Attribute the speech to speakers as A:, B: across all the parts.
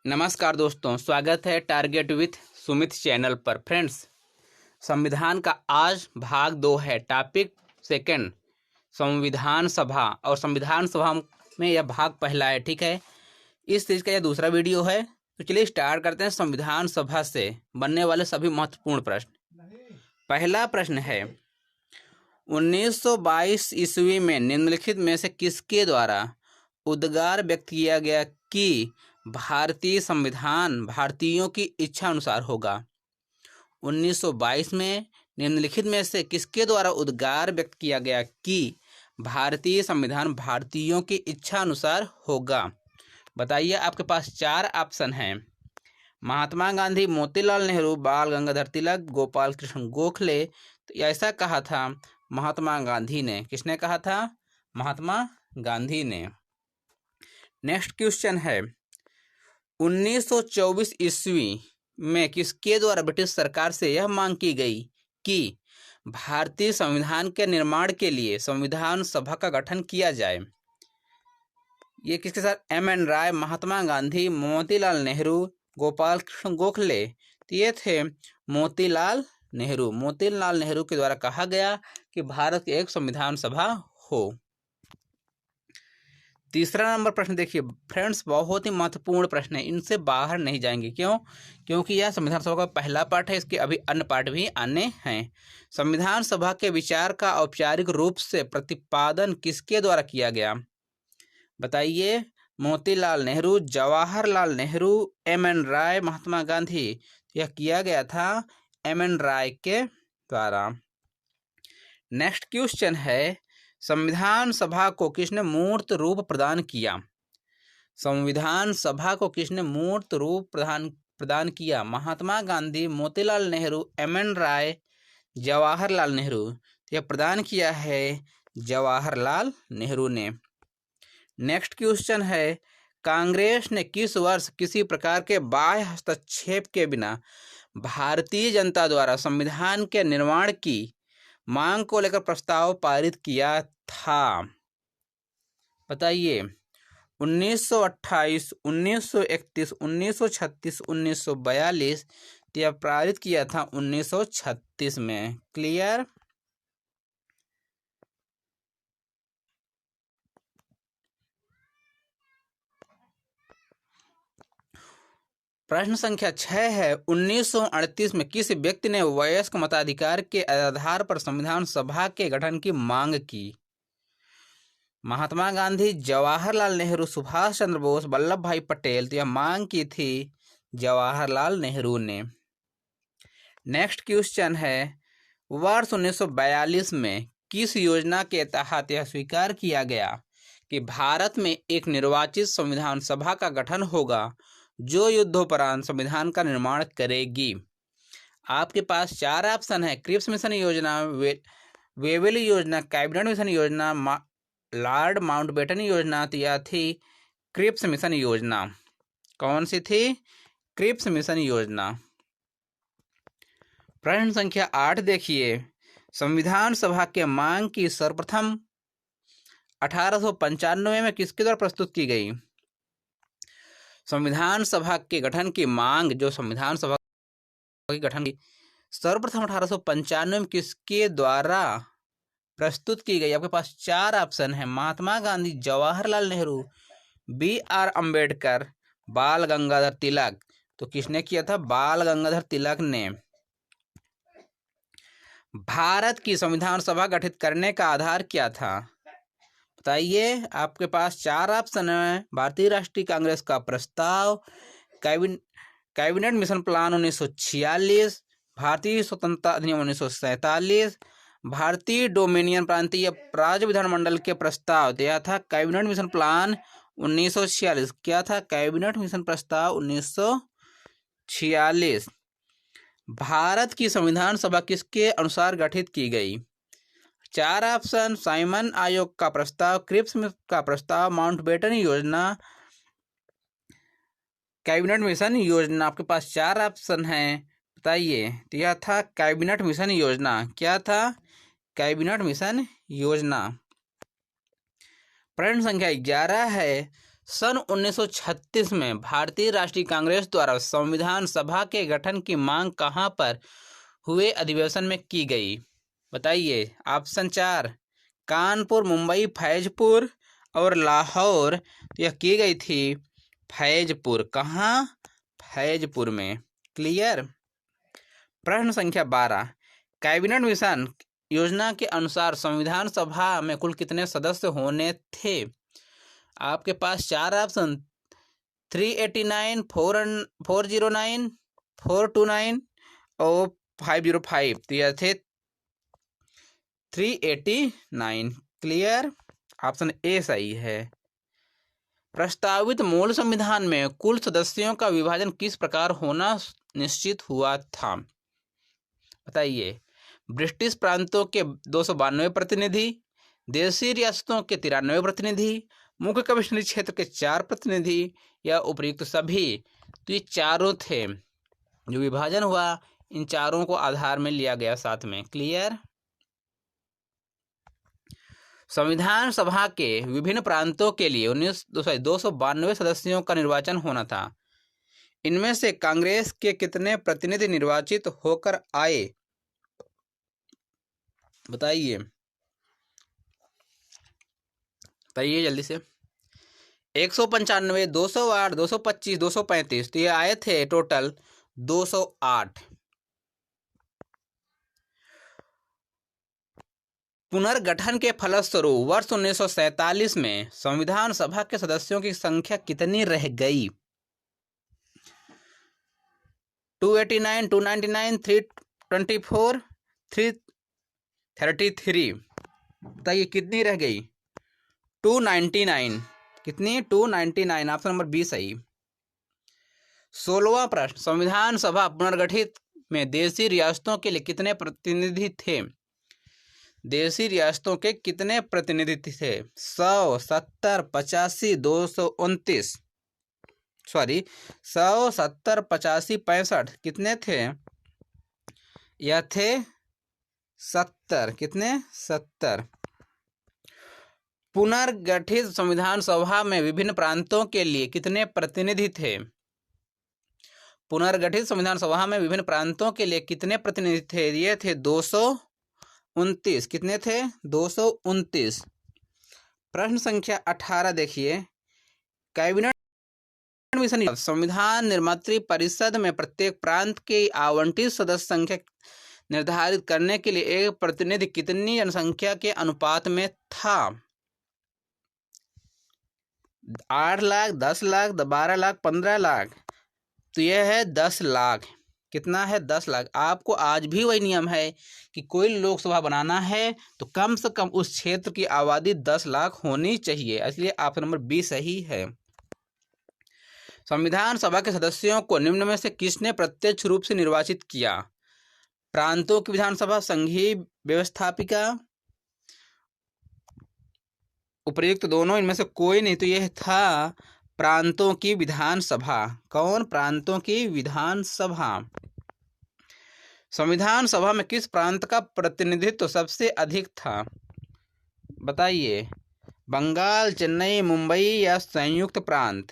A: नमस्कार दोस्तों, स्वागत है टारगेट विथ सुमित चैनल पर। फ्रेंड्स, संविधान का आज भाग 2 है। टॉपिक सेकंड, संविधान सभा। और संविधान सभा में यह भाग पहला है, ठीक है। इस चीज़ का यह दूसरा वीडियो है। तो चलिए स्टार्ट करते हैं संविधान सभा से बनने वाले सभी महत्वपूर्ण प्रश्न। पहला प्रश्न है, 1922 ईस्वी में निम्नलिखित में से किसके द्वारा उद्गार व्यक्त किया गया कि भारतीय संविधान भारतीयों की इच्छा अनुसार होगा? 1922 में निम्नलिखित में से किसके द्वारा उद्गार व्यक्त किया गया कि भारतीय संविधान भारतीयों की इच्छा अनुसार होगा? बताइए। आपके पास 4 ऑप्शन हैं। महात्मा गांधी, मोतीलाल नेहरू, बाल गंगाधर तिलक, गोपाल कृष्ण गोखले। तो ऐसा कहा था महात्मा गांधी ने। किसने कहा था? महात्मा गांधी ने। नेक्स्ट क्वेश्चन है, 1924 ईस्वी में किसके द्वारा ब्रिटिश सरकार से यह मांग की गई कि भारतीय संविधान के निर्माण के लिए संविधान सभा का गठन किया जाए? ये किसके साथ? एम.एन. राय, महात्मा गांधी, मोतीलाल नेहरू, गोपाल कृष्ण गोखले। तो ये थे मोतीलाल नेहरू। मोतीलाल नेहरू के द्वारा कहा गया कि भारत की एक संविधान सभा हो। तीसरा नंबर प्रश्न देखिए फ्रेंड्स, बहुत ही महत्वपूर्ण प्रश्न है। इनसे बाहर नहीं जाएंगे। क्यों? क्योंकि यह संविधान सभा का पहला पार्ट है। इसके अभी अन्य पार्ट भी आने हैं। संविधान सभा के विचार का औपचारिक रूप से प्रतिपादन किसके द्वारा किया गया? बताइए। मोतीलाल नेहरू, जवाहरलाल नेहरू, एम.एन. राय, महात्मा गांधी। यह किया गया था एम.एन. राय के द्वारा। नेक्स्ट क्वेश्चन है, संविधान सभा को किसने मूर्त रूप प्रदान किया? संविधान सभा को किसने मूर्त रूप प्रदान किया? महात्मा गांधी, मोतीलाल नेहरू, एम.एन. राय, जवाहरलाल नेहरू। यह प्रदान किया है जवाहरलाल नेहरू ने। नेक्स्ट क्वेश्चन है, कांग्रेस ने किस वर्ष किसी प्रकार के बाह्य हस्तक्षेप के बिना भारतीय जनता द्वारा संविधान के निर्माण की मांग को लेकर प्रस्ताव पारित किया था? बताइए। 1928, 1931, 1936, 1942। यह पारित किया था 1936 में। क्लियर? प्रश्न संख्या 6 है, 1938 में किस व्यक्ति ने वयस्क मताधिकार के आधार पर संविधान सभा के गठन की मांग की? महात्मा गांधी, जवाहरलाल नेहरू, सुभाष चंद्र बोस, वल्लभ भाई पटेल। तो यह मांग की थी जवाहरलाल नेहरू ने। नेक्स्ट क्वेश्चन है, वर्ष 1942 में किस योजना के तहत यह स्वीकार किया गया कि भारत में एक निर्वाचित संविधान सभा का गठन होगा जो युद्धोपरांत संविधान का निर्माण करेगी? आपके पास 4 ऑप्शन है। क्रिप्स मिशन योजना, वेवेली योजना, कैबिनेट मिशन योजना, लॉर्ड माउंटबेटन योजना। या थी क्रिप्स मिशन योजना। कौन सी थी? क्रिप्स मिशन योजना। प्रश्न संख्या 8 देखिए, संविधान सभा के मांग की सर्वप्रथम 1895 में किसके द्वारा प्रस्तुत की गई? संविधान सभा के गठन की मांग, जो संविधान सभा के गठन की सर्वप्रथम 1895 में किसके द्वारा प्रस्तुत की गई? आपके पास 4 ऑप्शन है। महात्मा गांधी, जवाहरलाल नेहरू, बी.आर. अंबेडकर, बाल गंगाधर तिलक। तो किसने किया था? बाल गंगाधर तिलक ने। भारत की संविधान सभा गठित करने का आधार क्या था? बताइए। आपके पास 4 ऑप्शन है। भारतीय राष्ट्रीय कांग्रेस का प्रस्ताव, कैबिनेट मिशन प्लान 1946, भारतीय स्वतंत्रता अधिनियम 1947, भारतीय डोमिनियन प्रांतीय राज्य विधानमंडल के प्रस्ताव। दिया था कैबिनेट मिशन प्लान 1946। क्या था? कैबिनेट मिशन प्रस्ताव 1946। भारत की संविधान सभा किसके अनुसार गठित की गई? 4 ऑप्शन, साइमन आयोग का प्रस्ताव, क्रिप्स का प्रस्ताव, माउंटबेटन योजना, कैबिनेट मिशन योजना। आपके पास 4 ऑप्शन हैं। बताइए। तो यह था कैबिनेट मिशन योजना। क्या था? कैबिनेट मिशन योजना। प्रश्न संख्या 11 है, सन 1936 में भारतीय राष्ट्रीय कांग्रेस द्वारा संविधान सभा के गठन की मांग कहाँ पर हुए अधिवेशन में की गई? बताइए। ऑप्शन 4 कानपुर, मुंबई, फैजपुर और लाहौर। तो यह की गई थी फैजपुर। कहाँ? फैजपुर में। क्लियर। प्रश्न संख्या 12, कैबिनेट मिशन योजना के अनुसार संविधान सभा में कुल कितने सदस्य होने थे? आपके पास 4 ऑप्शन 389, 409, 429 और 505। तो यह थे 389। क्लियर। ऑप्शन ए सही है। प्रस्तावित मूल संविधान में कुल सदस्यों का विभाजन किस प्रकार होना निश्चित हुआ था? बताइए। ब्रिटिश प्रांतों के 292 प्रतिनिधि, देशी रियासतों के 93 प्रतिनिधि, मुख्य कमिश्नरी क्षेत्र के 4 प्रतिनिधि या उपयुक्त सभी। तो ये चारों थे। जो विभाजन हुआ इन चारों को आधार में लिया गया साथ में। क्लियर। संविधान सभा के विभिन्न प्रांतों के लिए 292 सदस्यों का निर्वाचन होना था। इनमें से कांग्रेस के कितने प्रतिनिधि निर्वाचित होकर आए? बताइए जल्दी से। 195, 208, 225, 235। तो ये आए थे टोटल 208। पुनर्गठन के फलस्वरूप वर्ष 1947 में संविधान सभा के सदस्यों की संख्या कितनी रह गई? 289, 299, 324, 333। बताइए कितनी रह गई? 299। कितनी? 299। ऑप्शन नंबर बी सही। 16वां प्रश्न, संविधान सभा पुनर्गठित में देशी रियासतों के लिए कितने प्रतिनिधि थे? देशी रियासतों के कितने प्रतिनिधि थे? 100, 70, 85, 229। 100, 70, 85, 65। कितने थे? यह थे 70। कितने? 70। पुनर्गठित संविधान सभा में विभिन्न प्रांतों के लिए कितने प्रतिनिधि थे? पुनर्गठित संविधान सभा में विभिन्न प्रांतों के लिए कितने प्रतिनिधि थे? ये थे 229। कितने थे? 229। प्रश्न संख्या 18 देखिए। कैबिनेट मिशन संविधान निर्मात्री परिषद में प्रत्येक प्रांत के आवंटित सदस्य संख्या निर्धारित करने के लिए एक प्रतिनिधि कितनी जनसंख्या के अनुपात में था? 8 लाख, 10 लाख, 12 लाख, 15 लाख। तो यह है 10 लाख। कितना है? 10 लाख। आपको आज भी वही नियम है कि कोई लोकसभा बनाना है तो कम से कम उस क्षेत्र की आबादी 10 लाख होनी चाहिए। इसलिए ऑप्शन नंबर बी सही है। संविधान सभा के सदस्यों को निम्न में से किसने प्रत्यक्ष रूप से निर्वाचित किया? प्रांतों की विधानसभा, संघीय व्यवस्थापिका, उपर्युक्त दोनों, इनमें से कोई नहीं। तो यह था प्रांतों की विधानसभा। कौन? प्रांतों की विधानसभा। संविधान सभा में किस प्रांत का प्रतिनिधित्व सबसे अधिक था? बताइए। बंगाल, चेन्नई, मुंबई या संयुक्त प्रांत?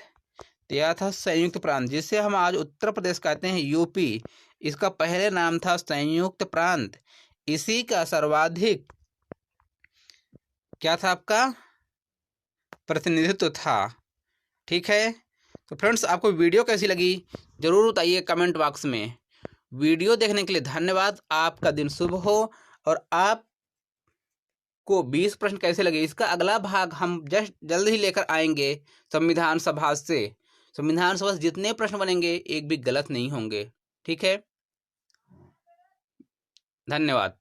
A: यह था संयुक्त प्रांत, जिसे हम आज उत्तर प्रदेश कहते हैं, यूपी। इसका पहले नाम था संयुक्त प्रांत। इसी का सर्वाधिक क्या था? आपका प्रतिनिधित्व था। ठीक है। तो फ्रेंड्स, आपको वीडियो कैसी लगी जरूर बताइए कमेंट बॉक्स में। वीडियो देखने के लिए धन्यवाद। आपका दिन शुभ हो। और आपको 20 प्रश्न कैसे लगे इसका अगला भाग हम जल्द ही लेकर आएंगे संविधान सभा से। संविधान सभा से जितने प्रश्न बनेंगे एक भी गलत नहीं होंगे। ठीक है। धन्यवाद।